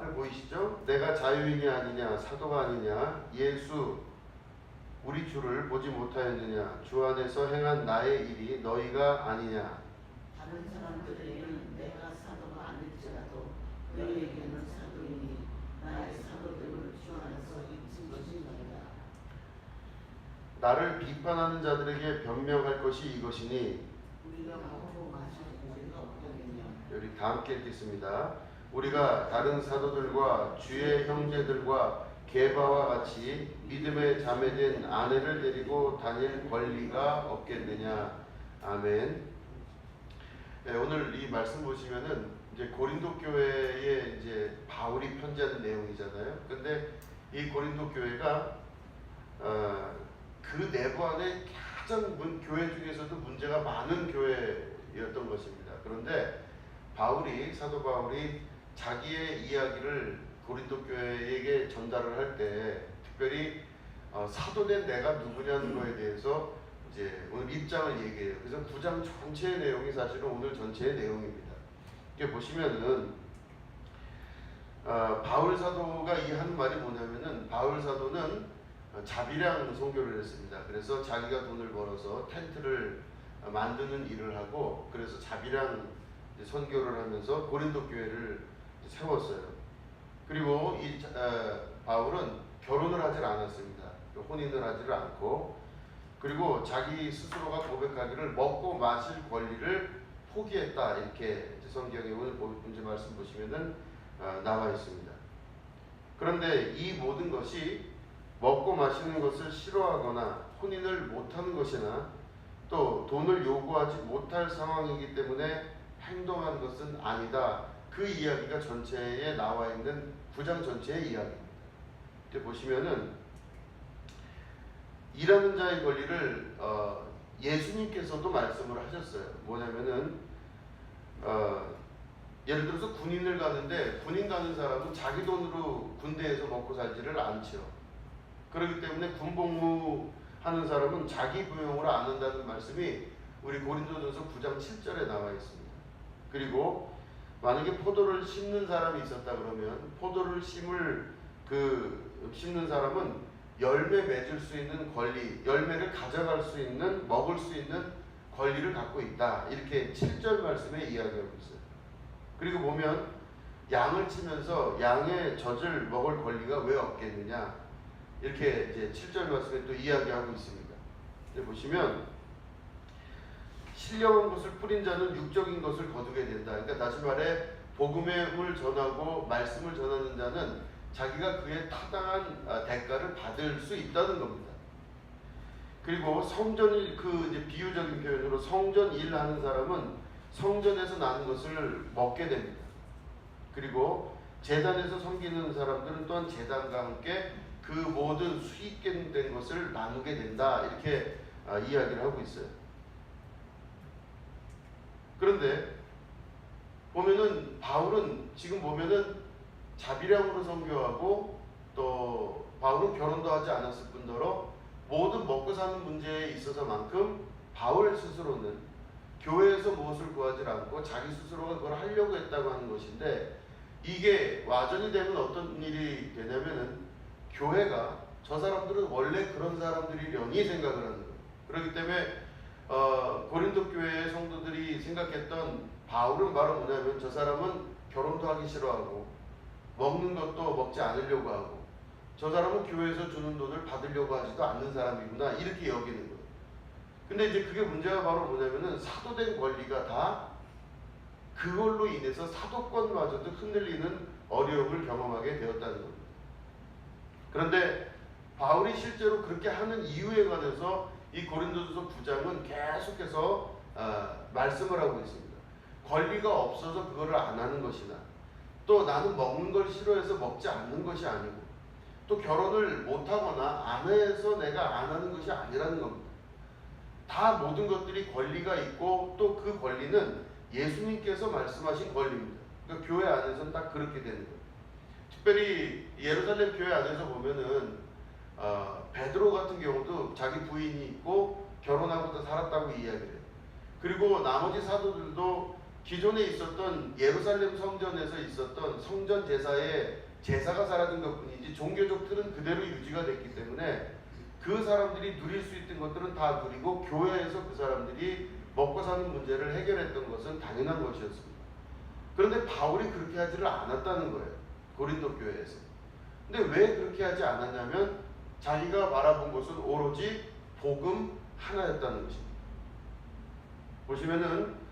앞에 보이시죠? 내가 자유인이 아니냐, 사도가 아니냐, 예수 우리 주를 보지 못하였느냐, 주 안에서 행한 나의 일이 너희가 아니냐. 다른 사람들에게는 내가 사도가 아닐지라도 너희에게는 사도이니 나의 사도됨을 주 안에서 잊은 것이 너희다. 나를 비판하는 자들에게 변명할 것이 이것이니. 우리가 먹고 마실 고기가 없겠느냐. 우리 다 함께 읽겠습니다. 우리가 다른 사도들과 주의 형제들과 게바와 같이 믿음의 자매된 아내를 데리고 다닐 권리가 없겠느냐. 아멘. 네, 오늘 이 말씀 보시면은 이제 고린도 교회에 이제 바울이 편지하는 내용이잖아요. 근데 이 고린도 교회가 그 내부 안에 가장 교회 중에서도 문제가 많은 교회였던 것입니다. 그런데 사도 바울이 자기의 이야기를 고린도 교회에게 전달을 할 때 특별히 사도된 내가 누구냐는 거에 대해서 이제 오늘 입장을 얘기해요. 그래서 9장 전체의 내용이 사실은 오늘 전체의 내용입니다. 이렇게 보시면은 바울 사도가 이 하는 말이 뭐냐면은 바울 사도는 자비량 선교를 했습니다. 그래서 자기가 돈을 벌어서 텐트를 만드는 일을 하고 그래서 자비량 선교를 하면서 고린도 교회를 세웠어요. 그리고 이 바울은 결혼을 하질 않았습니다. 혼인을 하지를 않고 그리고 자기 스스로가 고백하기를 먹고 마실 권리를 포기했다 이렇게 성경에 오늘 문제 말씀 보시면은 나와 있습니다. 그런데 이 모든 것이 먹고 마시는 것을 싫어하거나 혼인을 못하는 것이나 또 돈을 요구하지 못할 상황이기 때문에 행동하는 것은 아니다. 그 이야기가 전체에 나와 있는 9장 전체의 이야기입니다. 이렇게 보시면은 일하는 자의 권리를 예수님께서도 말씀을 하셨어요. 뭐냐면은 예를 들어서 군인을 가는데 군인 가는 사람은 자기 돈으로 군대에서 먹고 살지를 않죠. 그렇기 때문에 군복무 하는 사람은 자기 부용으로 안 한다는 말씀이 우리 고린도전서 9장 7절에 나와 있습니다. 그리고 만약에 포도를 심는 사람이 있었다 그러면 포도를 심는 사람은 열매 맺을 수 있는 권리, 열매를 가져갈 수 있는, 먹을 수 있는 권리를 갖고 있다. 이렇게 7절 말씀에 이야기하고 있어요. 그리고 보면 양을 치면서 양의 젖을 먹을 권리가 왜 없겠느냐. 이렇게 이제 7절 말씀에 또 이야기하고 있습니다. 보시면 신령한 것을 뿌린 자는 육적인 것을 거두게 된다. 그러니까 다시 말해 복음을 전하고 말씀을 전하는 자는 자기가 그에 타당한 대가를 받을 수 있다는 겁니다. 그리고 성전일 이제 비유적인 표현으로 성전 일 하는 사람은 성전에서 나는 것을 먹게 됩니다. 그리고 제단에서 섬기는 사람들은 또한 제단과 함께 그 모든 수익된 것을 나누게 된다. 이렇게 이야기를 하고 있어요. 그런데 보면은 바울은 지금 보면은 자비량으로 선교하고 또 바울은 결혼도 하지 않았을 뿐더러 모든 먹고 사는 문제에 있어서만큼 바울 스스로는 교회에서 무엇을 구하지 않고 자기 스스로가 그걸 하려고 했다고 하는 것인데 이게 와전이 되면 어떤 일이 되냐면은 교회가 저 사람들은 원래 그런 사람들이려니 생각을 하는 거예요. 그렇기 때문에 고린도 교회의 성도들이 생각했던 바울은 바로 뭐냐면 저 사람은 결혼도 하기 싫어하고 먹는 것도 먹지 않으려고 하고 저 사람은 교회에서 주는 돈을 받으려고 하지도 않는 사람이구나 이렇게 여기는 거예요. 근데 이제 그게 문제가 바로 뭐냐면은 사도된 권리가 다 그걸로 인해서 사도권마저도 흔들리는 어려움을 경험하게 되었다는 겁니다. 그런데 바울이 실제로 그렇게 하는 이유에 관해서 이 고린도전서 9장은 계속해서 말씀을 하고 있습니다. 권리가 없어서 그거를 안 하는 것이나 또 나는 먹는 걸 싫어해서 먹지 않는 것이 아니고 또 결혼을 못하거나 안 해서 내가 안 하는 것이 아니라는 겁니다. 다 모든 것들이 권리가 있고 또 그 권리는 예수님께서 말씀하신 권리입니다. 그러니까 교회 안에서는 딱 그렇게 되는 거예요. 특별히 예루살렘 교회 안에서 보면은 베드로 같은 경우도 자기 부인이 있고 결혼하고도 살았다고 이야기를 해요. 그리고 나머지 사도들도 기존에 있었던 예루살렘 성전에서 있었던 성전 제사의 제사가 사라진 것뿐이지 종교적 틀은 그대로 유지가 됐기 때문에 그 사람들이 누릴 수 있던 것들은 다 누리고 교회에서 그 사람들이 먹고 사는 문제를 해결했던 것은 당연한 것이었습니다. 그런데 바울이 그렇게 하지를 않았다는 거예요. 고린도 교회에서. 근데 왜 그렇게 하지 않았냐면 자기가 바라본 것은 오로지 복음 하나였다는 것입니다. 보시면은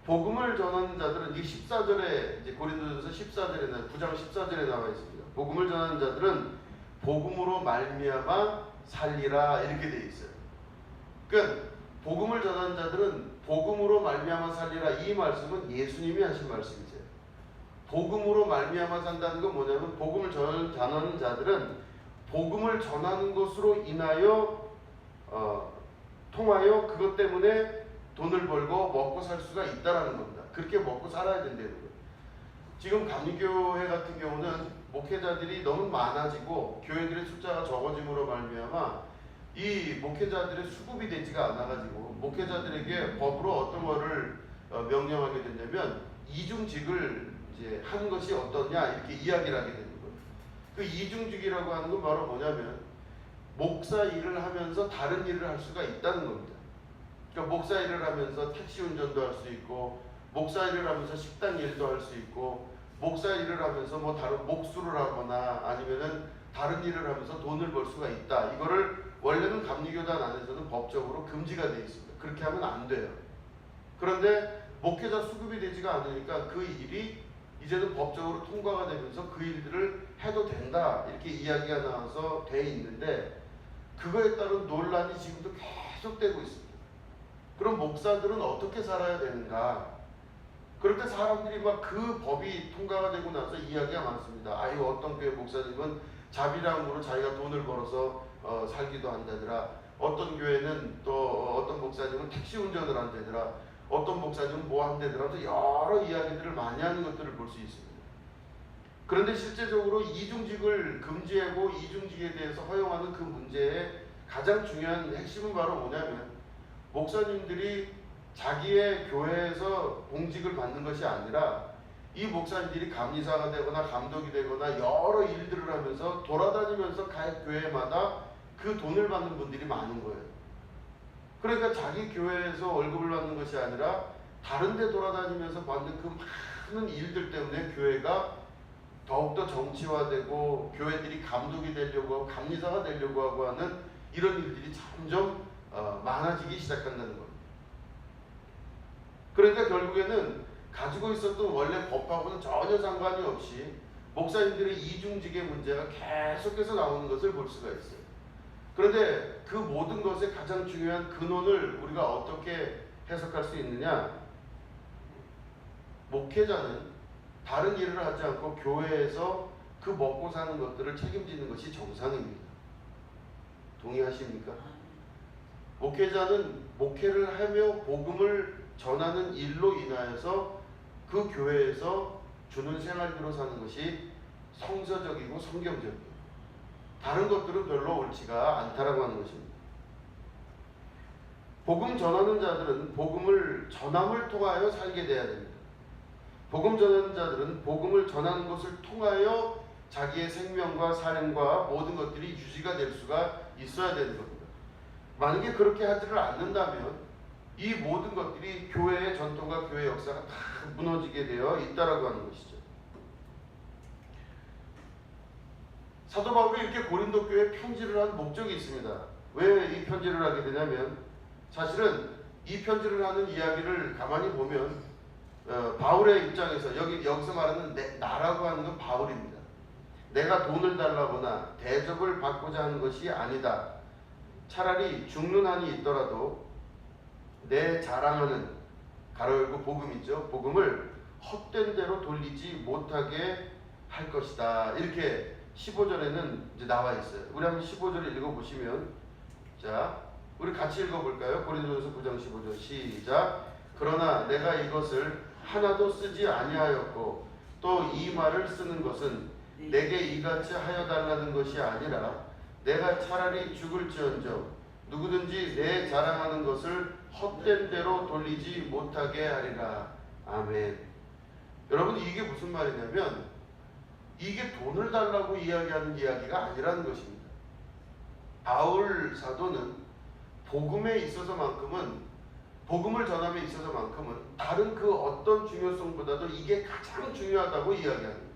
복음을 전하는 자들은 이 14절에 이제 고린도전서 14절에 9장 14절에 나와 있습니다. 복음을 전하는 자들은 복음으로 말미암아 살리라 이렇게 되어 있어요. 그러니까 복음을 전하는 자들은 복음으로 말미암아 살리라 이 말씀은 예수님이 하신 말씀이세요. 복음으로 말미암아 산다는 건 뭐냐면 복음을 전하는 자들은 복음을 전하는 것으로 인하여 통하여 그것 때문에 돈을 벌고 먹고 살 수가 있다라는 겁니다. 그렇게 먹고 살아야 된다는 거예요. 지금 감리교회 같은 경우는 목회자들이 너무 많아지고 교회들의 숫자가 적어짐으로 말미암아 이 목회자들의 수급이 되지가 않아가지고 목회자들에게 법으로 어떤 거를 명령하게 됐냐면 이중직을 이제 하는 것이 어떠냐 이렇게 이야기를 하게 되는 거예요. 그 이중직이라고 하는 건 바로 뭐냐면 목사 일을 하면서 다른 일을 할 수가 있다는 겁니다. 그러니까 목사 일을 하면서 택시 운전도 할 수 있고 목사 일을 하면서 식당 일도 할 수 있고 목사 일을 하면서 뭐 다른 목수를 하거나 아니면은 다른 일을 하면서 돈을 벌 수가 있다. 이거를 원래는 감리교단 안에서는 법적으로 금지가 되어 있습니다. 그렇게 하면 안 돼요. 그런데 목회자 수급이 되지가 않으니까 그 일이 이제는 법적으로 통과가 되면서 그 일들을 해도 된다. 이렇게 이야기가 나와서 돼 있는데 그거에 따른 논란이 지금도 계속되고 있습니다. 그럼 목사들은 어떻게 살아야 되는가? 그럴 때 사람들이 막 그 법이 통과가 되고 나서 이야기가 많습니다. 아유 어떤 교회 목사님은 자비랑으로 자기가 돈을 벌어서 살기도 한다더라. 어떤 교회는 또 어떤 목사님은 택시 운전을 한다더라. 어떤 목사님은 뭐 한다더라. 여러 이야기들을 많이 하는 것들을 볼 수 있습니다. 그런데 실제적으로 이중직을 금지하고 이중직에 대해서 허용하는 그 문제의 가장 중요한 핵심은 바로 뭐냐면 목사님들이 자기의 교회에서 공직을 받는 것이 아니라 이 목사님들이 감리사가 되거나 감독이 되거나 여러 일들을 하면서 돌아다니면서 각 교회마다 그 돈을 받는 분들이 많은 거예요. 그러니까 자기 교회에서 월급을 받는 것이 아니라 다른 데 돌아다니면서 받는 그 많은 일들 때문에 교회가 더욱더 정치화되고 교회들이 감독이 되려고 하고 감리사가 되려고 하고 하는 이런 일들이 점점 많아지기 시작한다는 겁니다. 그러니까 결국에는 가지고 있었던 원래 법하고는 전혀 상관이 없이 목사님들의 이중직의 문제가 계속해서 나오는 것을 볼 수가 있어요. 그런데 그 모든 것의 가장 중요한 근원을 우리가 어떻게 해석할 수 있느냐? 목회자는 다른 일을 하지 않고 교회에서 그 먹고 사는 것들을 책임지는 것이 정상입니다. 동의하십니까? 목회자는 목회를 하며 복음을 전하는 일로 인하여서 그 교회에서 주는 생활비로 사는 것이 성서적이고 성경적이에요. 다른 것들은 별로 옳지가 않다라고 하는 것입니다. 복음 전하는 자들은 복음을 전함을 통하여 살게 돼야 됩니다. 복음 전하는 자들은 복음을 전하는 것을 통하여 자기의 생명과 삶과 모든 것들이 유지가 될 수가 있어야 되는 겁니다. 만약에 그렇게 하지를 않는다면 이 모든 것들이 교회의 전통과 교회의 역사가 다 무너지게 되어 있다라고 하는 것이죠. 사도 바울이 이렇게 고린도 교회에 편지를 한 목적이 있습니다. 왜 이 편지를 하게 되냐면 사실은 이 편지를 하는 이야기를 가만히 보면 바울의 입장에서 여기서 말하는 나라고 하는 건 바울입니다. 내가 돈을 달라거나 대접을 받고자 하는 것이 아니다. 차라리 죽는 한이 있더라도 내 자랑하는 가로 열고 복음이죠. 복음을 헛된 대로 돌리지 못하게 할 것이다. 이렇게 15절에는 이제 나와 있어요. 우리 한번 15절을 읽어보시면, 자, 우리 같이 읽어볼까요? 고린도전서 9장 15절 시작. 그러나 내가 이것을 하나도 쓰지 아니하였고 또 이 말을 쓰는 것은 내게 이같이 하여 달라는 것이 아니라 내가 차라리 죽을지언정 누구든지 내 자랑하는 것을 헛된 대로 돌리지 못하게 하리라. 아멘. 여러분, 이게 무슨 말이냐면 이게 돈을 달라고 이야기하는 이야기가 아니라는 것입니다. 바울 사도는 복음에 있어서만큼은, 복음을 전함에 있어서만큼은 다른 그 어떤 중요성보다도 이게 가장 중요하다고 이야기합니다.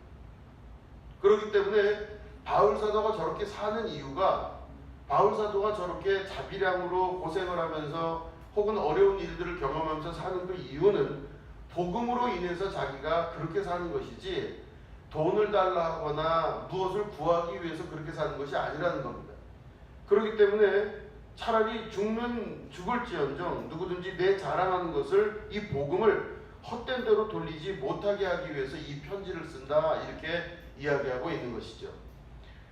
그렇기 때문에 바울 사도가 저렇게 사는 이유가, 바울 사도가 저렇게 자비량으로 고생을 하면서 혹은 어려운 일들을 경험하면서 사는 그 이유는 복음으로 인해서 자기가 그렇게 사는 것이지 돈을 달라 하거나 무엇을 구하기 위해서 그렇게 사는 것이 아니라는 겁니다. 그렇기 때문에 차라리 죽을지언정 누구든지 내 자랑하는 것을, 이 복음을 헛된 대로 돌리지 못하게 하기 위해서 이 편지를 쓴다, 이렇게 이야기하고 있는 것이죠.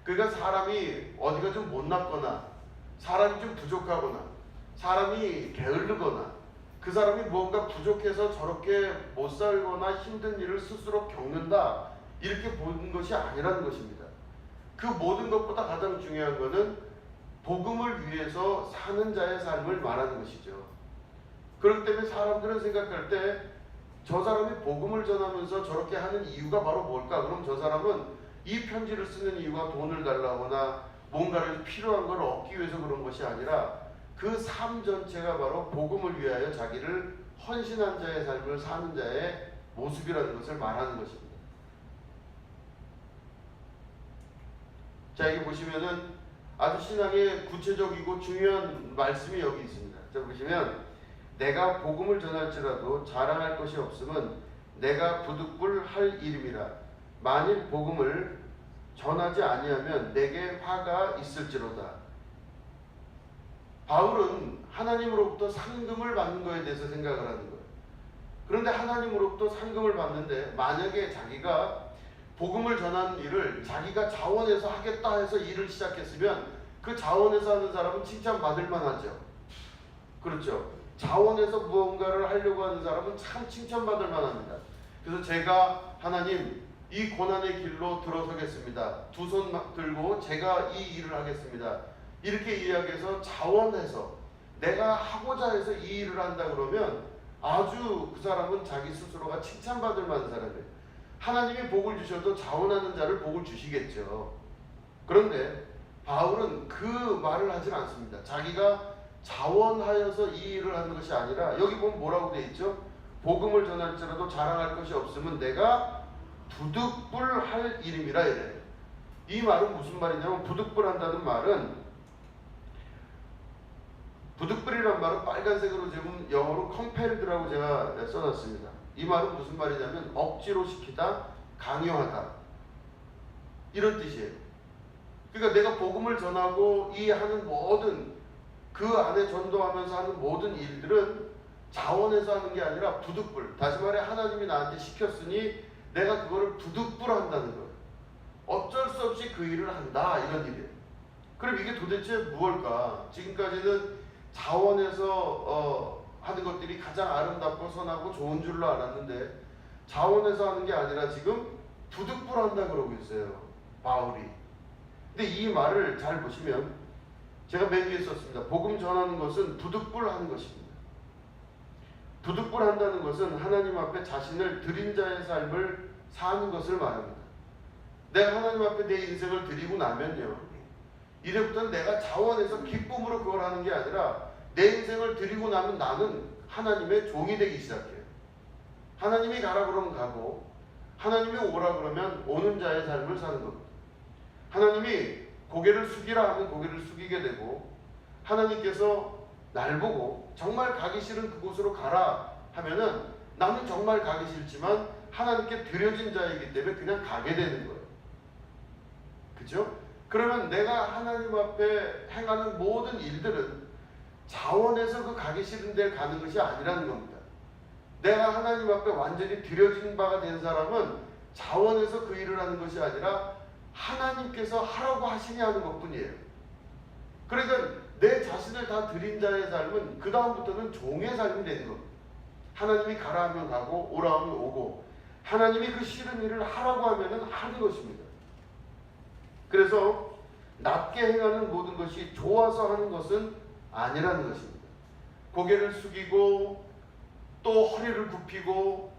그러니까 사람이 어디가 좀 못났거나, 사람이 좀 부족하거나, 사람이 게으르거나, 그 사람이 무언가 부족해서 저렇게 못 살거나 힘든 일을 스스로 겪는다, 이렇게 보는 것이 아니라는 것입니다. 그 모든 것보다 가장 중요한 것은 복음을 위해서 사는 자의 삶을 말하는 것이죠. 그렇기 때문에 사람들은 생각할 때 저 사람이 복음을 전하면서 저렇게 하는 이유가 바로 뭘까? 그럼 저 사람은 이 편지를 쓰는 이유가 돈을 달라거나 뭔가를 필요한 걸 얻기 위해서 그런 것이 아니라 그 삶 전체가 바로 복음을 위하여 자기를 헌신한 자의 삶을 사는 자의 모습이라는 것을 말하는 것입니다. 자, 여기 보시면은 아주 신앙의 구체적이고 중요한 말씀이 여기 있습니다. 자, 보시면 내가 복음을 전할지라도 자랑할 것이 없음은 내가 부득불 할 일임이라. 만일 복음을 전하지 아니하면 내게 화가 있을지로다. 바울은 하나님으로부터 상금을 받는 것에 대해서 생각을 하는 거예요. 그런데 하나님으로부터 상금을 받는데 만약에 자기가 복음을 전하는 일을 자기가 자원해서 하겠다 해서 일을 시작했으면 그 자원해서 하는 사람은 칭찬받을 만하죠. 그렇죠. 자원해서 무언가를 하려고 하는 사람은 참 칭찬받을 만합니다. 그래서 제가 하나님 이 고난의 길로 들어서겠습니다. 두 손 들고 제가 이 일을 하겠습니다. 이렇게 이야기해서 자원해서 내가 하고자 해서 이 일을 한다 그러면 아주 그 사람은 자기 스스로가 칭찬받을 만한 사람이에요. 하나님이 복을 주셔도 자원하는 자를 복을 주시겠죠. 그런데 바울은 그 말을 하진 않습니다. 자기가 자원하여서 이 일을 하는 것이 아니라 여기 보면 뭐라고 되어 있죠? 복음을 전할지라도 자랑할 것이 없으면 내가 부득불할 일임이라 이래요. 이 말은 무슨 말이냐면 부득불한다는 말은, 부득불이란 말은 빨간색으로 지금 영어로 compelled라고 제가 써놨습니다. 이 말은 무슨 말이냐면 억지로 시키다, 강요하다, 이런 뜻이에요. 그러니까 내가 복음을 전하고 이 하는 모든 그 안에 전도하면서 하는 모든 일들은 자원해서 하는 게 아니라 부득불, 다시 말해 하나님이 나한테 시켰으니 내가 그거를 부득불 한다는 거예요. 어쩔 수 없이 그 일을 한다, 이런 일이에요. 그럼 이게 도대체 무엇일까? 지금까지는 자원해서 하는 것들이 가장 아름답고 선하고 좋은 줄로 알았는데 자원해서 하는 게 아니라 지금 부득불 한다 그러고 있어요, 바울이. 근데 이 말을 잘 보시면 제가 맨 위에 썼습니다. 복음 전하는 것은 부득불 하는 것입니다. 부득불 한다는 것은 하나님 앞에 자신을 드린 자의 삶을 사는 것을 말합니다. 내가 하나님 앞에 내 인생을 드리고 나면요, 이제부터는 내가 자원해서 기쁨으로 그걸 하는 게 아니라 내 인생을 드리고 나면 나는 하나님의 종이 되기 시작해요. 하나님이 가라 그러면 가고 하나님이 오라 그러면 오는 자의 삶을 사는 겁니다. 하나님이 고개를 숙이라 하면 고개를 숙이게 되고, 하나님께서 날 보고 정말 가기 싫은 그곳으로 가라 하면은 나는 정말 가기 싫지만 하나님께 드려진 자이기 때문에 그냥 가게 되는 거예요. 그죠? 그러면 내가 하나님 앞에 행하는 모든 일들은 자원해서 그 가기 싫은 데 가는 것이 아니라는 겁니다. 내가 하나님 앞에 완전히 드려진 바가 된 사람은 자원해서 그 일을 하는 것이 아니라 하나님께서 하라고 하시니 하는 것뿐이에요. 그러니까 내 자신을 다 드린 자의 삶은 그 다음부터는 종의 삶이 되는 겁니다. 하나님이 가라 하면 가고 오라 하면 오고, 하나님이 그 싫은 일을 하라고 하면은 하는 것입니다. 그래서 낮게 행하는 모든 것이 좋아서 하는 것은 아니라는 것입니다. 고개를 숙이고 또 허리를 굽히고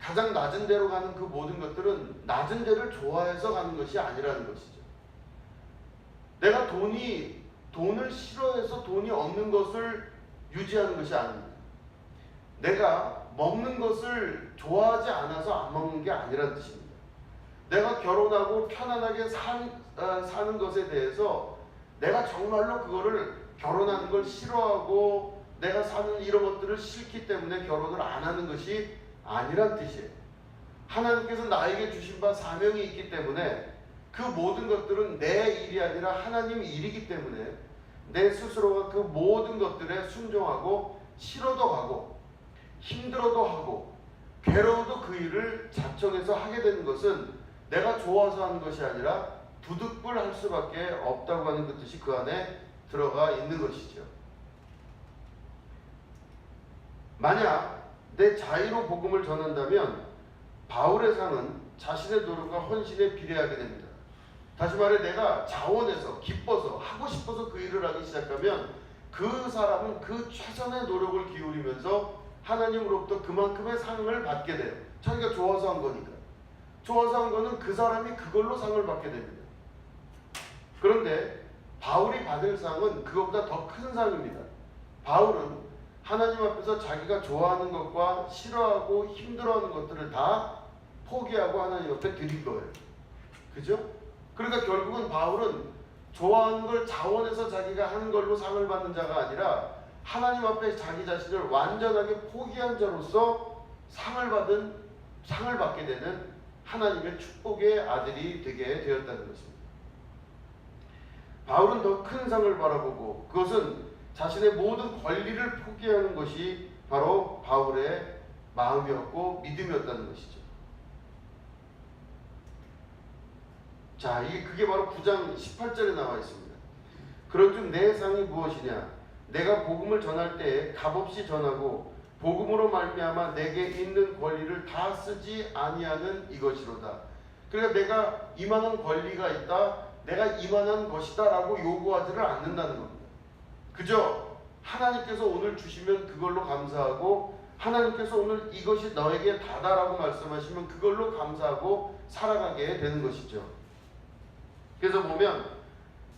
가장 낮은 데로 가는 그 모든 것들은 낮은 데를 좋아해서 가는 것이 아니라는 것이죠. 내가 돈을 싫어해서 돈이 없는 것을 유지하는 것이 아닙니다. 내가 먹는 것을 좋아하지 않아서 안 먹는 게 아니라는 뜻입니다. 내가 결혼하고 편안하게 사는 것에 대해서 내가 정말로 그거를 결혼하는 걸 싫어하고 내가 사는 이런 것들을 싫기 때문에 결혼을 안 하는 것이 아니란 뜻이에요. 하나님께서 나에게 주신 바 사명이 있기 때문에 그 모든 것들은 내 일이 아니라 하나님 일이기 때문에 내 스스로가 그 모든 것들에 순종하고 싫어도 하고 힘들어도 하고 괴로워도 그 일을 자청해서 하게 되는 것은 내가 좋아서 하는 것이 아니라 부득불 할 수밖에 없다고 하는 그 뜻이 그 안에 들어가 있는 것이죠. 만약 내 자유로 복음을 전한다면 바울의 상은 자신의 노력과 헌신에 비례하게 됩니다. 다시 말해 내가 자원해서 기뻐서 하고 싶어서 그 일을 하기 시작하면 그 사람은 그 최선의 노력을 기울이면서 하나님으로부터 그만큼의 상을 받게 돼요. 자기가 좋아서 한 거니까. 좋아서 한 거는 그 사람이 그걸로 상을 받게 됩니다. 그런데 바울이 받을 상은 그것보다 더 큰 상입니다. 바울은 하나님 앞에서 자기가 좋아하는 것과 싫어하고 힘들어하는 것들을 다 포기하고 하나님 앞에 드린 거예요. 그죠? 그러니까 결국은 바울은 좋아하는 걸 자원해서 자기가 하는 걸로 상을 받는 자가 아니라 하나님 앞에 자기 자신을 완전하게 포기한 자로서 상을 받게 되는 하나님의 축복의 아들이 되게 되었다는 것입니다. 바울은 더 큰 상을 바라보고 그것은 자신의 모든 권리를 포기하는 것이 바로 바울의 마음이었고 믿음이었다는 것이죠. 자, 그게 바로 9장 18절에 나와 있습니다. 그런즉 내 상이 무엇이냐? 내가 복음을 전할 때에 값없이 전하고 복음으로 말미암아 내게 있는 권리를 다 쓰지 아니하는 이것이로다. 그러니까 내가 이만한 권리가 있다, 내가 이만한 것이다 라고 요구하지를 않는다는 겁니다. 그저 하나님께서 오늘 주시면 그걸로 감사하고 하나님께서 오늘 이것이 너에게 다다라고 말씀하시면 그걸로 감사하고 살아가게 되는 것이죠. 그래서 보면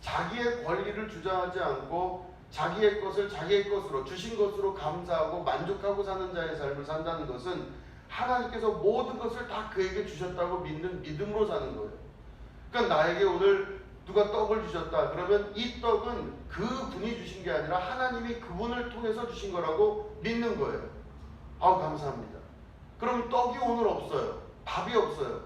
자기의 권리를 주장하지 않고 자기의 것을 자기의 것으로 주신 것으로 감사하고 만족하고 사는 자의 삶을 산다는 것은 하나님께서 모든 것을 다 그에게 주셨다고 믿는 믿음으로 사는 거예요. 그러니까 나에게 오늘 누가 떡을 주셨다 그러면 이 떡은 그 분이 주신 게 아니라 하나님이 그분을 통해서 주신 거라고 믿는 거예요. 아우 감사합니다. 그럼 떡이 오늘 없어요. 밥이 없어요.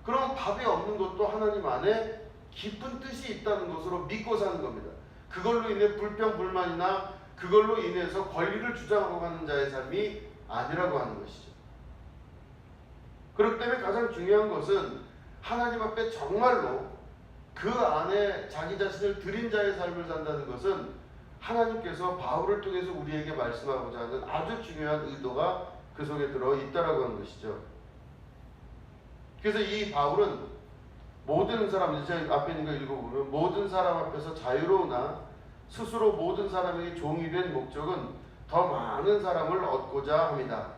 그럼 밥이 없는 것도 하나님 안에 깊은 뜻이 있다는 것으로 믿고 사는 겁니다. 그걸로 인해 불평불만이나 그걸로 인해서 권리를 주장하고 가는 자의 삶이 아니라고 하는 것이죠. 그렇기 때문에 가장 중요한 것은 하나님 앞에 정말로 그 안에 자기 자신을 드린 자의 삶을 산다는 것은 하나님께서 바울을 통해서 우리에게 말씀하고자 하는 아주 중요한 의도가 그 속에 들어 있다라고 하는 것이죠. 그래서 이 바울은 모든 사람, 제가 앞에 있는 거 읽어보면 모든 사람 앞에서 자유로우나 스스로 모든 사람에게 종이 된 목적은 더 많은 사람을 얻고자 합니다.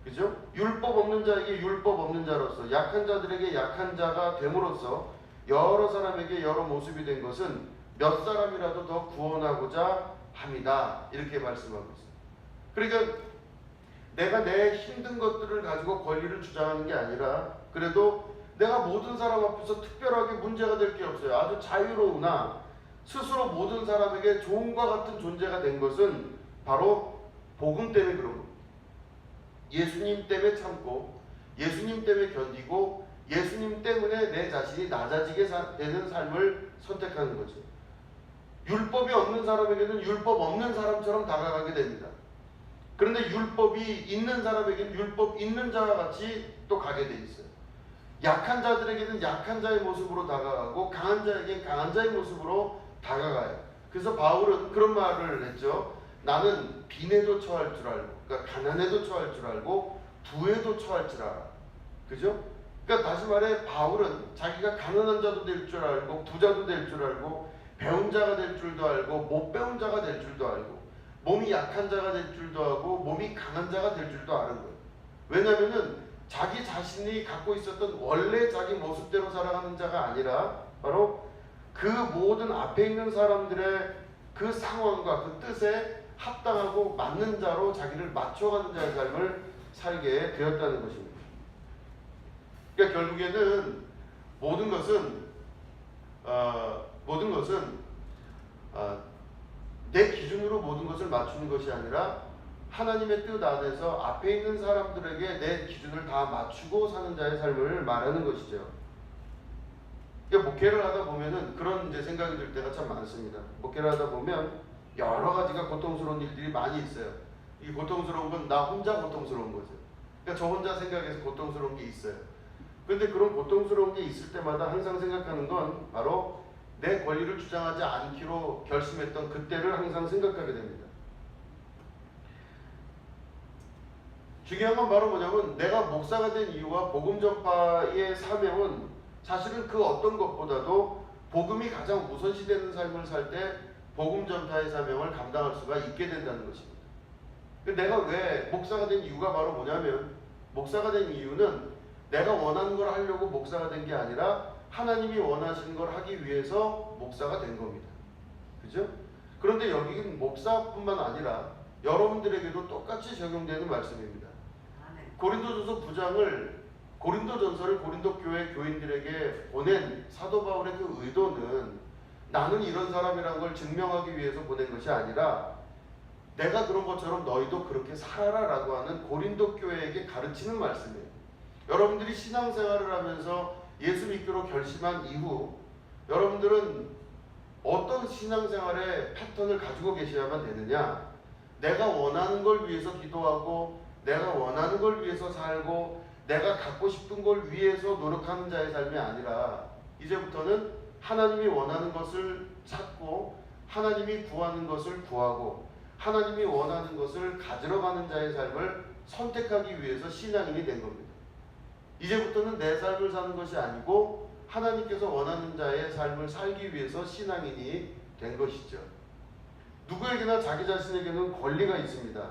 그죠? 율법 없는 자에게 율법 없는 자로서 약한 자들에게 약한 자가 됨으로써 여러 사람에게 여러 모습이 된 것은 몇 사람이라도 더 구원하고자 합니다. 이렇게 말씀하고 있습니다. 그러니까 내가 내 힘든 것들을 가지고 권리를 주장하는 게 아니라 그래도 내가 모든 사람 앞에서 특별하게 문제가 될 게 없어요. 아주 자유로우나 스스로 모든 사람에게 좋음과 같은 존재가 된 것은 바로 복음 때문에 그런 겁니다. 예수님 때문에 참고 예수님 때문에 견디고 예수님 때문에 내 자신이 낮아지게 되는 삶을 선택하는 거죠. 율법이 없는 사람에게는 율법 없는 사람처럼 다가가게 됩니다. 그런데 율법이 있는 사람에게는 율법 있는 자와 같이 또 가게 돼 있어요. 약한 자들에게는 약한 자의 모습으로 다가가고 강한 자에게는 강한 자의 모습으로 다가가요. 그래서 바울은 그런 말을 했죠. 나는 빈에도 처할 줄 알고, 그러니까 가난에도 처할 줄 알고 부에도 처할 줄 알아. 그죠? 그러니까 다시 말해 바울은 자기가 가난한 자도 될 줄 알고 부자도 될 줄 알고 배운 자가 될 줄도 알고 못 배운 자가 될 줄도 알고 몸이 약한 자가 될 줄도 알고 몸이 강한 자가 될 줄도 아는 거예요. 왜냐하면은 자기 자신이 갖고 있었던 원래 자기 모습대로 살아가는 자가 아니라 바로 그 모든 앞에 있는 사람들의 그 상황과 그 뜻에 합당하고 맞는 자로 자기를 맞춰가는 자의 삶을 살게 되었다는 것입니다. 그러니까 결국에는 모든 것은 내 기준으로 모든 것을 맞추는 것이 아니라 하나님의 뜻 안에서 앞에 있는 사람들에게 내 기준을 다 맞추고 사는 자의 삶을 말하는 것이죠. 그러니까 목회를 하다 보면은 그런 이제 생각이 들 때가 참 많습니다. 목회를 하다 보면 여러 가지가 고통스러운 일들이 많이 있어요. 이 고통스러운 건 나 혼자 고통스러운 거죠. 그러니까 저 혼자 생각해서 고통스러운 게 있어요. 그런데 그런 고통스러운 게 있을 때마다 항상 생각하는 건 바로 내 권리를 주장하지 않기로 결심했던 그때를 항상 생각하게 됩니다. 중요한 건 바로 뭐냐면 내가 목사가 된 이유와 복음 전파의 사명은 사실은 그 어떤 것보다도 복음이 가장 우선시되는 삶을 살 때 복음 전파의 사명을 감당할 수가 있게 된다는 것입니다. 내가 왜 목사가 된 이유가 바로 뭐냐면 목사가 된 이유는 내가 원하는 걸 하려고 목사가 된 게 아니라 하나님이 원하시는 걸 하기 위해서 목사가 된 겁니다. 그죠? 그런데 여기는 목사뿐만 아니라 여러분들에게도 똑같이 적용되는 말씀입니다. 고린도전서 9장을 고린도전서를 고린도 교회 교인들에게 보낸 사도 바울의 그 의도는 나는 이런 사람이라는 걸 증명하기 위해서 보낸 것이 아니라 내가 그런 것처럼 너희도 그렇게 살아라라고 하는 고린도 교회에게 가르치는 말씀이에요. 여러분들이 신앙생활을 하면서 예수 믿기로 결심한 이후 여러분들은 어떤 신앙생활의 패턴을 가지고 계셔야만 되느냐? 내가 원하는 걸 위해서 기도하고 내가 원하는 걸 위해서 살고 내가 갖고 싶은 걸 위해서 노력하는 자의 삶이 아니라 이제부터는 하나님이 원하는 것을 찾고 하나님이 구하는 것을 구하고 하나님이 원하는 것을 가지러 가는 자의 삶을 선택하기 위해서 신앙인이 된 겁니다. 이제부터는 내 삶을 사는 것이 아니고 하나님께서 원하는 자의 삶을 살기 위해서 신앙인이 된 것이죠. 누구에게나 자기 자신에게는 권리가 있습니다.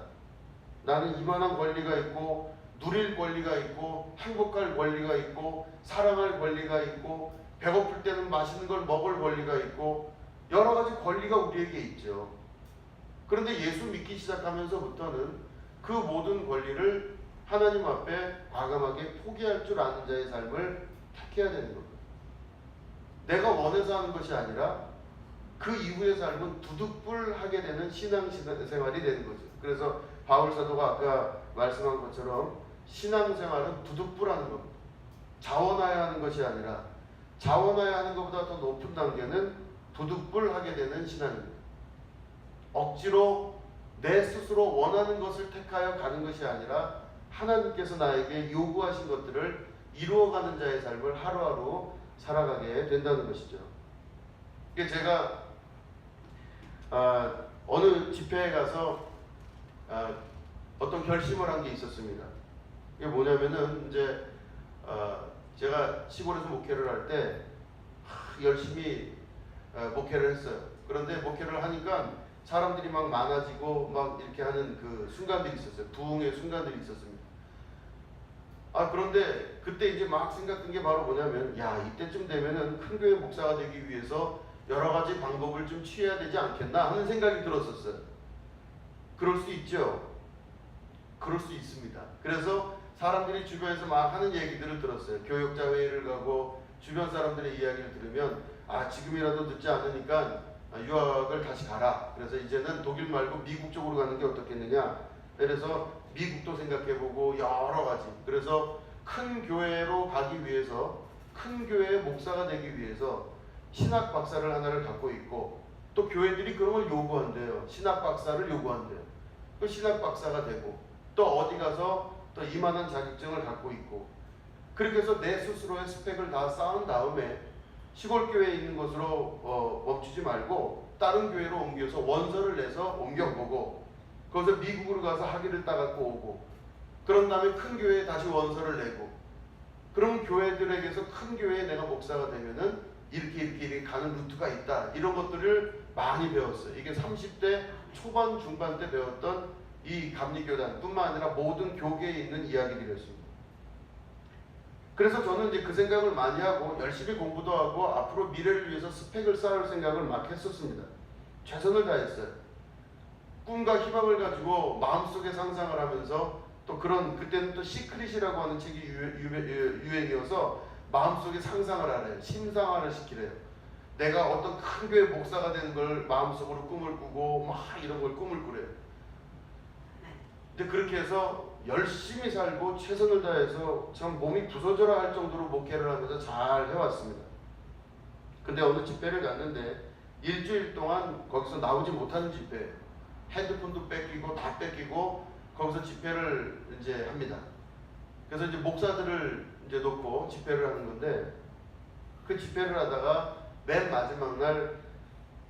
나는 이만한 권리가 있고 누릴 권리가 있고 행복할 권리가 있고 사랑할 권리가 있고 배고플 때는 맛있는 걸 먹을 권리가 있고 여러 가지 권리가 우리에게 있죠. 그런데 예수 믿기 시작하면서부터는 그 모든 권리를 하나님 앞에 과감하게 포기할 줄 아는 자의 삶을 택해야 되는 겁니다. 내가 원해서 하는 것이 아니라 그 이후의 삶은 두둑불하게 되는 신앙생활이 되는 거죠. 그래서 바울 사도가 아까 말씀한 것처럼 신앙생활은 두둑불하는 겁니다. 자원하여 하는 것이 아니라 자원하여 하는 것보다 더 높은 단계는 두둑불하게 되는 신앙입니다. 억지로 내 스스로 원하는 것을 택하여 가는 것이 아니라 하나님께서 나에게 요구하신 것들을 이루어가는 자의 삶을 하루하루 살아가게 된다는 것이죠. 제가 어느 집회에 가서 어떤 결심을 한 게 있었습니다. 이게 뭐냐면은 이제 제가 시골에서 목회를 할 때 열심히 목회를 했어요. 그런데 목회를 하니까 사람들이 막 많아지고 막 이렇게 하는 그 순간들이 있었어요. 부흥의 순간들이 있었습니다. 그런데 그때 이제 막 생각한 게 바로 뭐냐면 이때쯤 되면은 큰 교회 목사가 되기 위해서 여러 가지 방법을 좀 취해야 되지 않겠나 하는 생각이 들었었어요. 그럴 수 있죠. 그럴 수 있습니다. 그래서 사람들이 주변에서 막 하는 얘기들을 들었어요. 교역자 회의를 가고 주변 사람들의 이야기를 들으면 지금이라도 늦지 않으니까 유학을 다시 가라. 그래서 이제는 독일 말고 미국 쪽으로 가는 게 어떻겠느냐. 그래서 미국도 생각해보고 여러 가지. 그래서 큰 교회로 가기 위해서 큰 교회의 목사가 되기 위해서 신학 박사를 하나를 갖고 있고 또 교회들이 그런 걸 요구한대요. 신학 박사를 요구한대요. 그 신학 박사가 되고 또 어디 가서 또 이만한 자격증을 갖고 있고 그렇게 해서 내 스스로의 스펙을 다 쌓은 다음에 시골 교회에 있는 것으로 멈추지 말고 다른 교회로 옮겨서 원서를 내서 옮겨보고 거기서 미국으로 가서 학위를 따갖고 오고 그런 다음에 큰 교회에 다시 원서를 내고 그런 교회들에게서 큰 교회에 내가 목사가 되면은 이렇게 가는 루트가 있다. 이런 것들을 많이 배웠어요. 이게 30대 초반 중반 때 배웠던 이 감리교단뿐만 아니라 모든 교계에 있는 이야기들이었습니다. 그래서 저는 이제 그 생각을 많이 하고 열심히 공부도 하고 앞으로 미래를 위해서 스펙을 쌓을 생각을 막 했었습니다. 최선을 다했어요. 꿈과 희망을 가지고 마음속에 상상을 하면서 또 그런 그때는 또 시크릿이라고 하는 책이 유행이어서 마음속에 상상을 하래요. 심상화를 시키래요. 내가 어떤 큰 교회 목사가 되는 걸 마음속으로 꿈을 꾸고 막 이런 걸 꿈을 꾸래요. 근데 그렇게 해서 열심히 살고 최선을 다해서 참 몸이 부서져라 할 정도로 목회를 하면서 잘 해왔습니다. 근데 어느 집회를 갔는데 일주일 동안 거기서 나오지 못하는 집회예요. 핸드폰도 뺏기고 다 뺏기고 거기서 집회를 이제 합니다. 그래서 이제 목사들을 이제 놓고 집회를 하는 건데 그 집회를 하다가 맨 마지막 날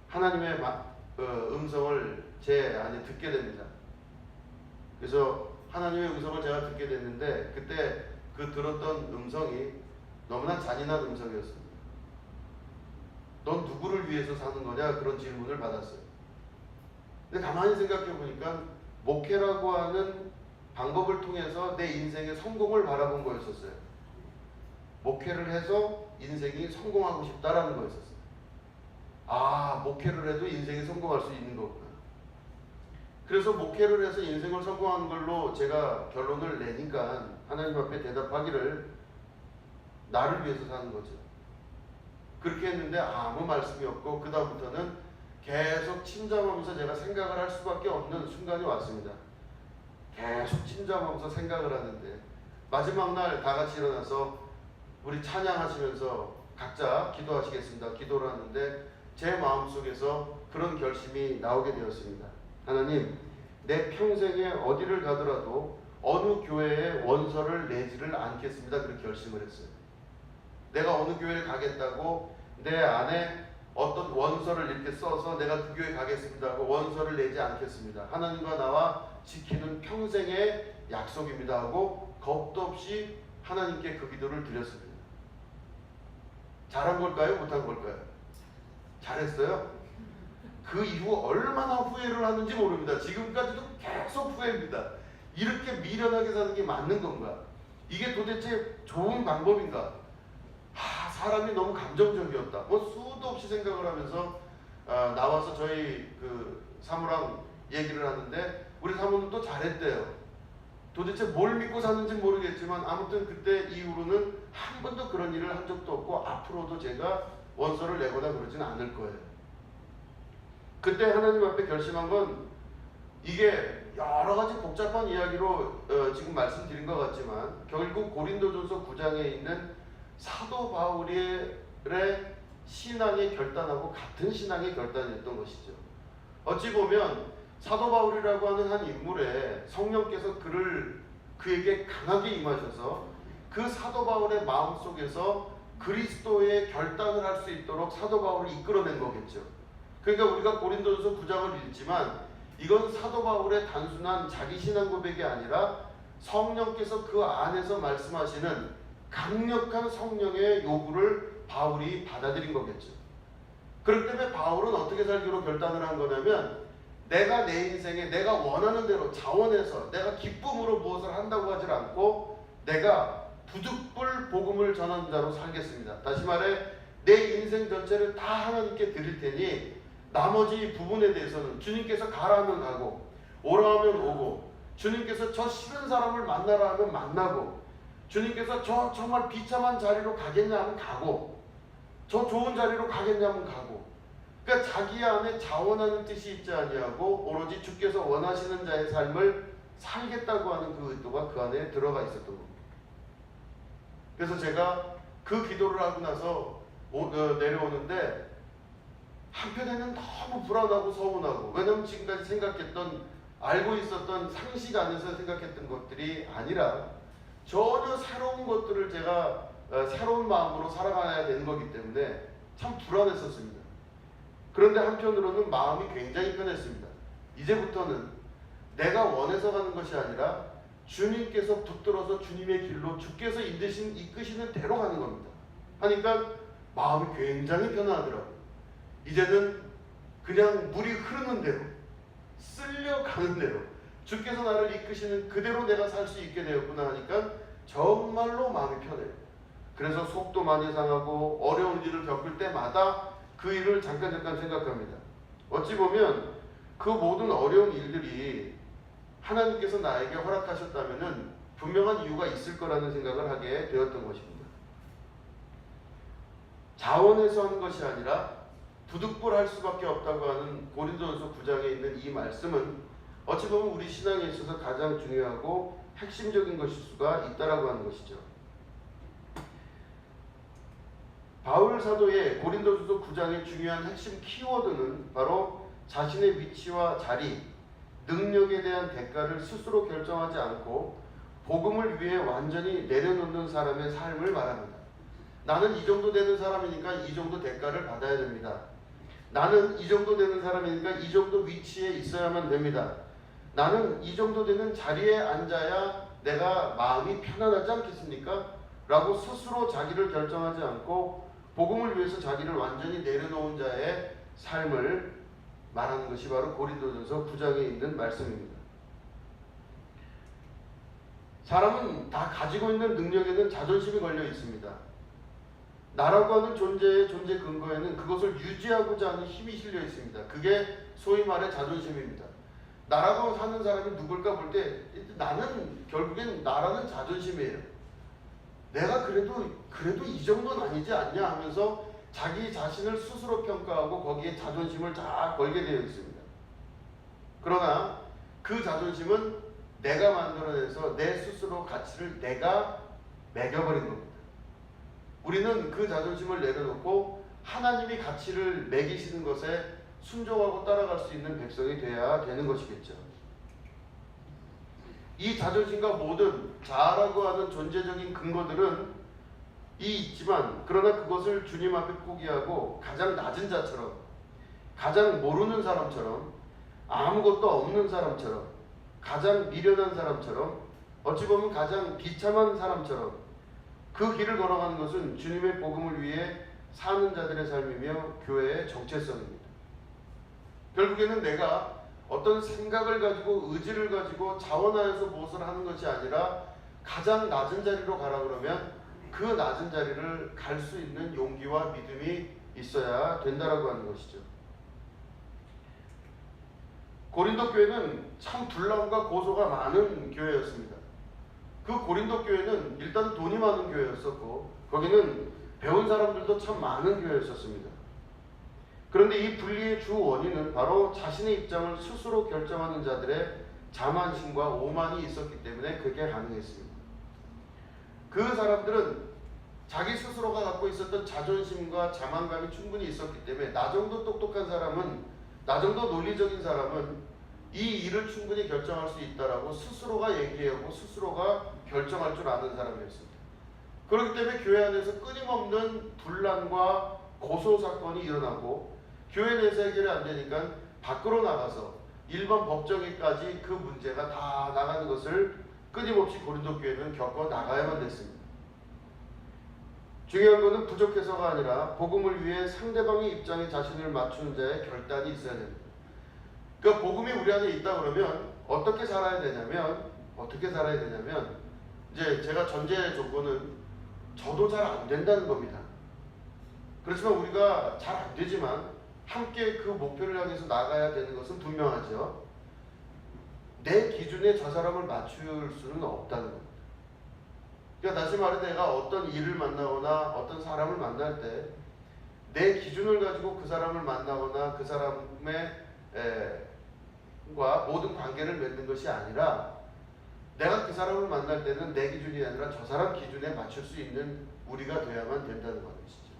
하나님의 음성을 제 안에 듣게 됩니다. 그래서 하나님의 음성을 제가 듣게 됐는데 그때 그 들었던 음성이 너무나 잔인한 음성이었습니다. 넌 누구를 위해서 사는 거냐? 그런 질문을 받았어요. 근데 가만히 생각해 보니까 목회라고 하는 방법을 통해서 내 인생의 성공을 바라본 거였었어요. 목회를 해서 인생이 성공하고 싶다라는 거였었어요. 아, 목회를 해도 인생이 성공할 수 있는 거구나. 그래서 목회를 해서 인생을 성공하는 걸로 제가 결론을 내니까 하나님 앞에 대답하기를 나를 위해서 사는 거죠. 그렇게 했는데 아무 말씀이 없고 그 다음부터는 계속 침잠하면서 제가 생각을 할 수밖에 없는 순간이 왔습니다. 계속 침잠하면서 생각을 하는데 마지막 날 다 같이 일어나서 우리 찬양하시면서 각자 기도하시겠습니다. 기도를 하는데 제 마음속에서 그런 결심이 나오게 되었습니다. 하나님, 내 평생에 어디를 가더라도 어느 교회에 원서를 내지를 않겠습니다. 그렇게 결심을 했어요. 내가 어느 교회를 가겠다고 내 안에 어떤 원서를 이렇게 써서 내가 그 교회 가겠습니다 하고 원서를 내지 않겠습니다. 하나님과 나와 지키는 평생의 약속입니다 하고 겁도 없이 하나님께 그 기도를 드렸습니다. 잘한 걸까요? 못한 걸까요? 잘했어요. 그 이후 얼마나 후회를 하는지 모릅니다. 지금까지도 계속 후회입니다. 이렇게 미련하게 사는 게 맞는 건가? 이게 도대체 좋은 방법인가? 사람이 너무 감정적이었다. 뭐 수도 없이 생각을 하면서 나와서 저희 그 사무랑 얘기를 하는데 우리 사무는 또 잘했대요. 도대체 뭘 믿고 사는지 모르겠지만 아무튼 그때 이후로는 한 번도 그런 일을 한 적도 없고 앞으로도 제가 원서를 내거나 그러진 않을 거예요. 그때 하나님 앞에 결심한 건 이게 여러 가지 복잡한 이야기로 지금 말씀드린 것 같지만 결국 고린도전서 9장에 있는 사도 바울의 신앙의 결단하고 같은 신앙의 결단이었던 것이죠. 어찌 보면 사도 바울이라고 하는 한 인물에 성령께서 그에게 강하게 임하셔서 그 사도 바울의 마음속에서 그리스도의 결단을 할 수 있도록 사도 바울을 이끌어낸 거겠죠. 그러니까 우리가 고린도전서 9장을 읽지만 이건 사도 바울의 단순한 자기 신앙 고백이 아니라 성령께서 그 안에서 말씀하시는 강력한 성령의 요구를 바울이 받아들인 거겠죠. 그렇기 때문에 바울은 어떻게 살기로 결단을 한 거냐면 내가 내 인생에 내가 원하는 대로 자원해서 내가 기쁨으로 무엇을 한다고 하질 않고 내가 부득불 복음을 전하는 자로 살겠습니다. 다시 말해 내 인생 전체를 다 하나님께 드릴 테니 나머지 부분에 대해서는 주님께서 가라 하면 가고 오라 하면 오고 주님께서 저 싫은 사람을 만나라 하면 만나고 주님께서 저 정말 비참한 자리로 가겠냐 하면 가고 저 좋은 자리로 가겠냐 하면 가고 그러니까 자기 안에 자원하는 뜻이 있지 아니하고 오로지 주께서 원하시는 자의 삶을 살겠다고 하는 그 의도가 그 안에 들어가 있었던 겁니다. 그래서 제가 그 기도를 하고 나서 내려오는데 한편에는 너무 불안하고 서운하고 왜냐하면 지금까지 생각했던 알고 있었던 상식 안에서 생각했던 것들이 아니라 전혀 새로운 것들을 제가 새로운 마음으로 살아가야 되는 거기 때문에 참 불안했었습니다. 그런데 한편으로는 마음이 굉장히 편했습니다. 이제부터는 내가 원해서 가는 것이 아니라 주님께서 붙들어서 주님의 길로 주께서 이끄시는 대로 가는 겁니다. 하니까 마음이 굉장히 편하더라고요. 이제는 그냥 물이 흐르는 대로 쓸려가는 대로 주께서 나를 이끄시는 그대로 내가 살 수 있게 되었구나 하니까 정말로 마음이 편해요. 그래서 속도 많이 상하고 어려운 일을 겪을 때마다 그 일을 잠깐 생각합니다. 어찌 보면 그 모든 어려운 일들이 하나님께서 나에게 허락하셨다면은 분명한 이유가 있을 거라는 생각을 하게 되었던 것입니다. 자원해서 하는 것이 아니라 부득불할 수밖에 없다고 하는 고린도전서 9장에 있는 이 말씀은 어찌 보면 우리 신앙에 있어서 가장 중요하고 핵심적인 것일 수가 있다라고 하는 것이죠. 바울 사도의 고린도전서 9장의 중요한 핵심 키워드는 바로 자신의 위치와 자리, 능력에 대한 대가를 스스로 결정하지 않고 복음을 위해 완전히 내려놓는 사람의 삶을 말합니다. 나는 이 정도 되는 사람이니까 이 정도 대가를 받아야 됩니다. 나는 이 정도 되는 사람이니까 이 정도 위치에 있어야만 됩니다. 나는 이 정도 되는 자리에 앉아야 내가 마음이 편안하지 않겠습니까? 라고 스스로 자기를 결정하지 않고 복음을 위해서 자기를 완전히 내려놓은 자의 삶을 말하는 것이 바로 고린도전서 9장에 있는 말씀입니다. 사람은 다 가지고 있는 능력에는 자존심이 걸려 있습니다. 나라고 하는 존재의 존재 근거에는 그것을 유지하고자 하는 힘이 실려 있습니다. 그게 소위 말해 자존심입니다. 나라고 사는 사람이 누굴까 볼 때 나는 결국엔 나라는 자존심이에요. 내가 그래도 이 정도는 아니지 않냐 하면서 자기 자신을 스스로 평가하고 거기에 자존심을 쫙 걸게 되어 있습니다. 그러나 그 자존심은 내가 만들어내서 내 스스로 가치를 내가 매겨버린 겁니다. 우리는 그 자존심을 내려놓고 하나님이 가치를 매기시는 것에 순종하고 따라갈 수 있는 백성이 되어야 되는 것이겠죠. 이 자존심과 모든 자아라고 하는 존재적인 근거들은 있지만 그러나 그것을 주님 앞에 포기하고 가장 낮은 자처럼, 가장 모르는 사람처럼, 아무것도 없는 사람처럼, 가장 미련한 사람처럼, 어찌 보면 가장 비참한 사람처럼 그 길을 걸어가는 것은 주님의 복음을 위해 사는 자들의 삶이며 교회의 정체성입니다. 결국에는 내가 어떤 생각을 가지고 의지를 가지고 자원하여서 무엇을 하는 것이 아니라 가장 낮은 자리로 가라 그러면 그 낮은 자리를 갈 수 있는 용기와 믿음이 있어야 된다라고 하는 것이죠. 고린도 교회는 참 분란과 고소가 많은 교회였습니다. 그 고린도 교회는 일단 돈이 많은 교회였었고 거기는 배운 사람들도 참 많은 교회였었습니다. 그런데 이 분리의 주 원인은 바로 자신의 입장을 스스로 결정하는 자들의 자만심과 오만이 있었기 때문에 그게 가능했습니다. 그 사람들은 자기 스스로가 갖고 있었던 자존심과 자만감이 충분히 있었기 때문에 나 정도 똑똑한 사람은, 나 정도 논리적인 사람은 이 일을 충분히 결정할 수 있다라고 스스로가 얘기하고 스스로가 결정할 줄 아는 사람이었습니다. 그렇기 때문에 교회 안에서 끊임없는 분란과 고소 사건이 일어나고 교회 내에서 해결이 안 되니까 밖으로 나가서 일반 법정에까지 그 문제가 다 나가는 것을 끊임없이 고린도 교회는 겪어 나가야만 됐습니다. 중요한 것은 부족해서가 아니라 복음을 위해 상대방의 입장에 자신을 맞추는 자의 결단이 있어야 됩니다. 그러니까 복음이 우리 안에 있다 그러면 어떻게 살아야 되냐면 이제 제가 전제 조건은 저도 잘 안 된다는 겁니다. 그렇지만 우리가 잘 안 되지만 함께 그 목표를 향해서 나가야 되는 것은 분명하죠. 내 기준에 저 사람을 맞출 수는 없다는 겁니다. 그러니까 다시 말해 내가 어떤 일을 만나거나 어떤 사람을 만날 때 내 기준을 가지고 그 사람을 만나거나 그 사람의 과 모든 관계를 맺는 것이 아니라 내가 그 사람을 만날 때는 내 기준이 아니라 저 사람 기준에 맞출 수 있는 우리가 돼야만 된다는 것이죠.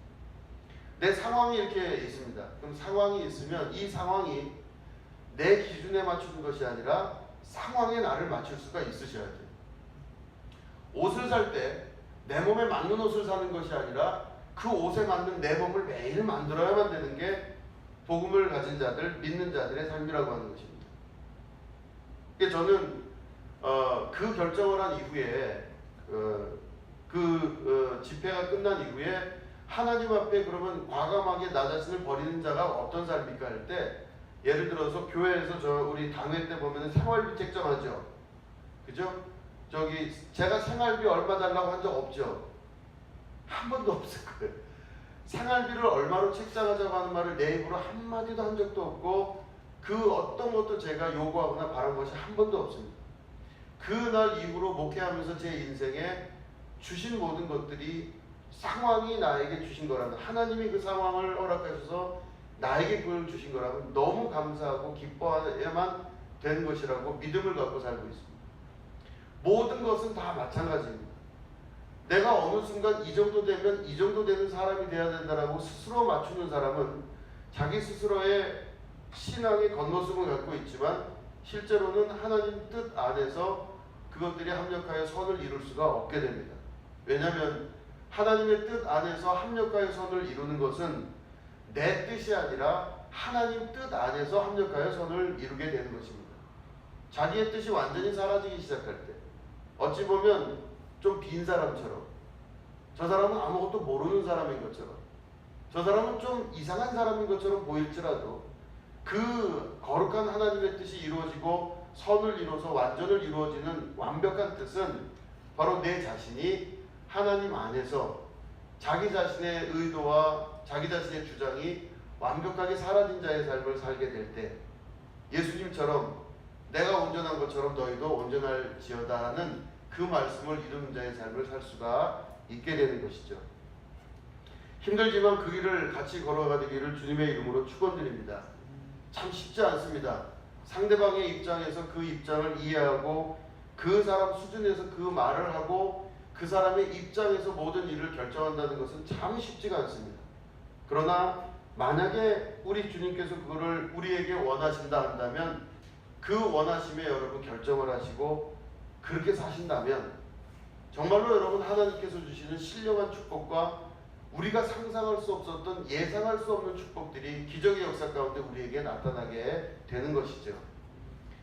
내 상황이 이렇게 있습니다. 그럼 상황이 있으면 이 상황이 내 기준에 맞추는 것이 아니라 상황에 나를 맞출 수가 있으셔야 돼요. 옷을 살 때 내 몸에 맞는 옷을 사는 것이 아니라 그 옷에 맞는 내 몸을 매일 만들어야만 되는 게 복음을 가진 자들, 믿는 자들의 삶이라고 하는 것입니다. 저는 그 결정을 한 이후에 집회가 끝난 이후에 하나님 앞에 그러면 과감하게 나 자신을 버리는 자가 어떤 삶일까 할 때 예를 들어서 교회에서 우리 당회 때 보면은 생활비 책정하죠. 그죠? 저기 제가 생활비 얼마 달라고 한 적 없죠. 한 번도 없을 거예요. 생활비를 얼마로 책정하자고 하는 말을 내 입으로 한마디도 한 적도 없고 그 어떤 것도 제가 요구하거나 바란 것이 한 번도 없습니다. 그날 이후로 목회하면서 제 인생에 주신 모든 것들이 상황이 나에게 주신 거라면, 하나님이 그 상황을 허락하셔서 나에게 그걸 주신 거라면 너무 감사하고 기뻐해야만 되는 것이라고 믿음을 갖고 살고 있습니다. 모든 것은 다 마찬가지입니다. 내가 어느 순간 이 정도 되면 이 정도 되는 사람이 돼야 된다라고 스스로 맞추는 사람은 자기 스스로의 신앙의 겉모습을 갖고 있지만 실제로는 하나님 뜻 안에서 그것들이 합력하여 선을 이룰 수가 없게 됩니다. 왜냐하면 하나님의 뜻 안에서 합력하여 선을 이루는 것은 내 뜻이 아니라 하나님 뜻 안에서 합력하여 선을 이루게 되는 것입니다. 자기의 뜻이 완전히 사라지기 시작할 때, 어찌 보면 좀 빈 사람처럼, 저 사람은 아무것도 모르는 사람인 것처럼, 저 사람은 좀 이상한 사람인 것처럼 보일지라도 그 거룩한 하나님의 뜻이 이루어지고 선을 이루어서 완전을 이루어지는 완벽한 뜻은 바로 내 자신이 하나님 안에서 자기 자신의 의도와 자기 자신의 주장이 완벽하게 사라진 자의 삶을 살게 될 때, 예수님처럼 내가 온전한 것처럼 너희도 온전할지어다라는 그 말씀을 이루는 자의 삶을 살 수가 있게 되는 것이죠. 힘들지만 그 길을 같이 걸어가기를 주님의 이름으로 축원드립니다. 참 쉽지 않습니다. 상대방의 입장에서 그 입장을 이해하고 그 사람 수준에서 그 말을 하고 그 사람의 입장에서 모든 일을 결정한다는 것은 참 쉽지가 않습니다. 그러나 만약에 우리 주님께서 그거를 우리에게 원하신다 한다면 그 원하심에 여러분 결정을 하시고 그렇게 사신다면 정말로 여러분 하나님께서 주시는 신령한 축복과 우리가 상상할 수 없었던 예상할 수 없는 축복들이 기적의 역사 가운데 우리에게 나타나게 되는 것이죠.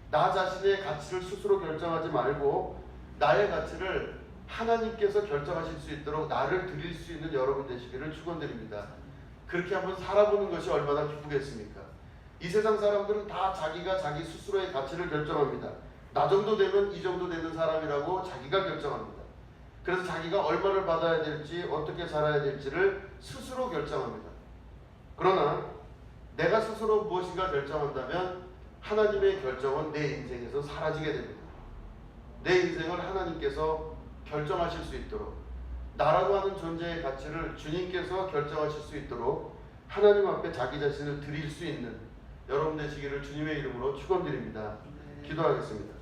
나 자신의 가치를 스스로 결정하지 말고 나의 가치를 하나님께서 결정하실 수 있도록 나를 드릴 수 있는 여러분 되시기를 축원드립니다. 그렇게 한번 살아보는 것이 얼마나 기쁘겠습니까? 이 세상 사람들은 다 자기가 자기 스스로의 가치를 결정합니다. 나 정도 되면 이 정도 되는 사람이라고 자기가 결정합니다. 그래서 자기가 얼마를 받아야 될지 어떻게 살아야 될지를 스스로 결정합니다. 그러나 내가 스스로 무엇인가 결정한다면 하나님의 결정은 내 인생에서 사라지게 됩니다. 내 인생을 하나님께서 결정하실 수 있도록, 나라고 하는 존재의 가치를 주님께서 결정하실 수 있도록 하나님 앞에 자기 자신을 드릴 수 있는 여러분 되시기를 주님의 이름으로 축원드립니다. 기도하겠습니다.